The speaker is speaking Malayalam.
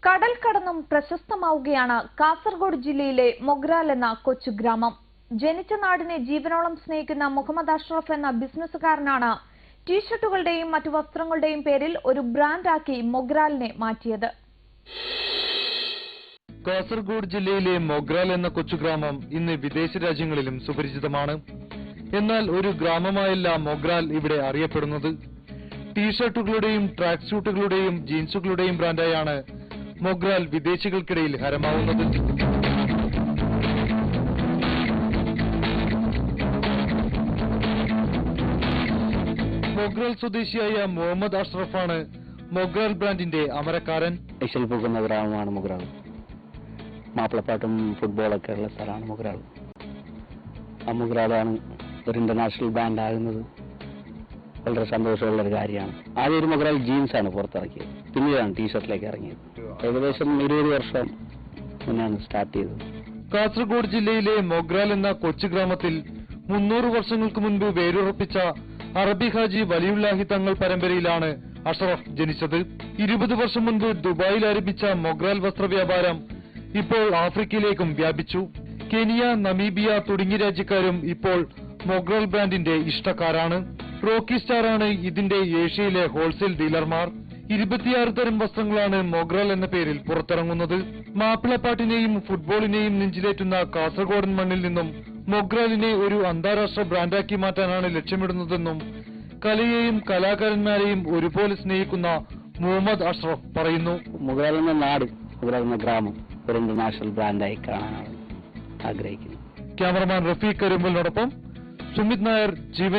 കടൽ കടന്നും പ്രശസ്തമാവുകയാണ് കാസർഗോഡ് ജില്ലയിലെ മൊഗ്രാൽ എന്ന കൊച്ചു ഗ്രാമം. ജനിച്ച നാടിനെ ജീവനോളം സ്നേഹിക്കുന്ന മുഹമ്മദ് അഷ്റഫ് എന്ന ബിസിനസ്സുകാരനാണ് ടീഷർട്ടുകളുടെയും മറ്റു വസ്ത്രങ്ങളുടെയും പേരിൽ ഒരു ബ്രാൻഡാക്കി മൊഗ്രാലിനെ മാറ്റിയത്. കാസർഗോഡ് ജില്ലയിലെ മൊഗ്രാൽ എന്ന കൊച്ചുഗ്രാമം ഇന്ന് വിദേശ രാജ്യങ്ങളിലും സുപരിചിതമാണ്. എന്നാൽ ഒരു ഗ്രാമമായല്ല മൊഗ്രാൽ ഇവിടെ അറിയപ്പെടുന്നത്. ടീഷർട്ടുകളുടെയും ട്രാക്ക് സ്യൂട്ടുകളുടെയും ജീൻസുകളുടെയും ബ്രാൻഡായാണ് മൊഗ്രാൽ വിദേശികൾക്കിടയിൽ ഹരമാവുന്നത്. മൊഗ്രാൽ സ്വദേശിയായ മുഹമ്മദ് അഷ്റഫാണ് മൊഗ്രാൽ ബ്രാൻഡിന്റെ അമരക്കാരൻ. ഐശ്വൽ പോകുന്ന ഗ്രാമമാണ് മൊഗ്രാൽ. മാപ്പിളപ്പാട്ടും ഫുട്ബോളൊക്കെ ഉള്ള സ്ഥലമാണ് മൊഗ്രാൽ. ആ മൊഗ്രാലാണ് ഒരു ഇന്റർനാഷണൽ ബ്രാൻഡ് ആകുന്നത്. വളരെ സന്തോഷമുള്ളൊരു കാര്യമാണ്. ആദ്യം ഒരു മൊഗ്രാൽ ജീൻസാണ് പുറത്തിറക്കിയത്, പിന്നീടാണ് ടീഷർട്ടിലേക്ക് ഇറങ്ങിയത്. ഏകദേശം 20 വർഷം മുന്നാണ് സ്റ്റാർട്ട് ചെയ്തത്. കാസർഗോഡ് ജില്ലയിലെ മൊഗ്രാൽ എന്ന കൊച്ചു ഗ്രാമത്തിൽ 300 വർഷങ്ങൾക്ക് മുൻപ് വേരുറപ്പിച്ച അറബി ഹാജി വലിയുല്ലാഹി തങ്ങൾ പരമ്പരയിലാണ് അഷ്റഫ് ജനിച്ചത്. 20 വർഷം മുൻപ് ദുബായിൽ ആരംഭിച്ച മൊഗ്രാൽ വസ്ത്രവ്യാപാരം ഇപ്പോൾ ആഫ്രിക്കയിലേക്കും വ്യാപിച്ചു. കെനിയ, നമീബിയ തുടങ്ങിയ രാജ്യക്കാരും ഇപ്പോൾ മൊഗ്രാൽ ബ്രാൻഡിന്റെ ഇഷ്ടക്കാരാണ്. റോക്കി സ്റ്റാറാണ് ഇതിന്റെ ഏഷ്യയിലെ ഹോൾസെയിൽ ഡീലർമാർ. 26 തരം വസ്ത്രങ്ങളാണ് മൊഗ്രാൽ എന്ന പേരിൽ പുറത്തിറങ്ങുന്നത്. മാപ്പിളപ്പാട്ടിനെയും ഫുട്ബോളിനെയും നെഞ്ചിലേറ്റുന്ന കാസർഗോഡൻ മണ്ണിൽ നിന്നും മൊഗ്രാലിനെ ഒരു അന്താരാഷ്ട്ര ബ്രാൻഡാക്കി മാറ്റാനാണ് ലക്ഷ്യമിടുന്നതെന്നും കലയെയും കലാകാരന്മാരെയും ഒരുപോലെ സ്നേഹിക്കുന്ന മുഹമ്മദ് അഷ്റഫ് പറയുന്നു. മൊഗ്രാൽ എന്ന നാട്, മൊഗ്രാൽ എന്ന ഗ്രാമം ഒരു ഇന്റർനാഷണൽ ബ്രാൻഡായി കാണാനാണ് ആഗ്രഹിക്കുന്നത്. ക്യാമറമാൻ റഫീഖ് കരുമ്പലിനോടൊപ്പം സുമിത് നായർ, ജീവൻ.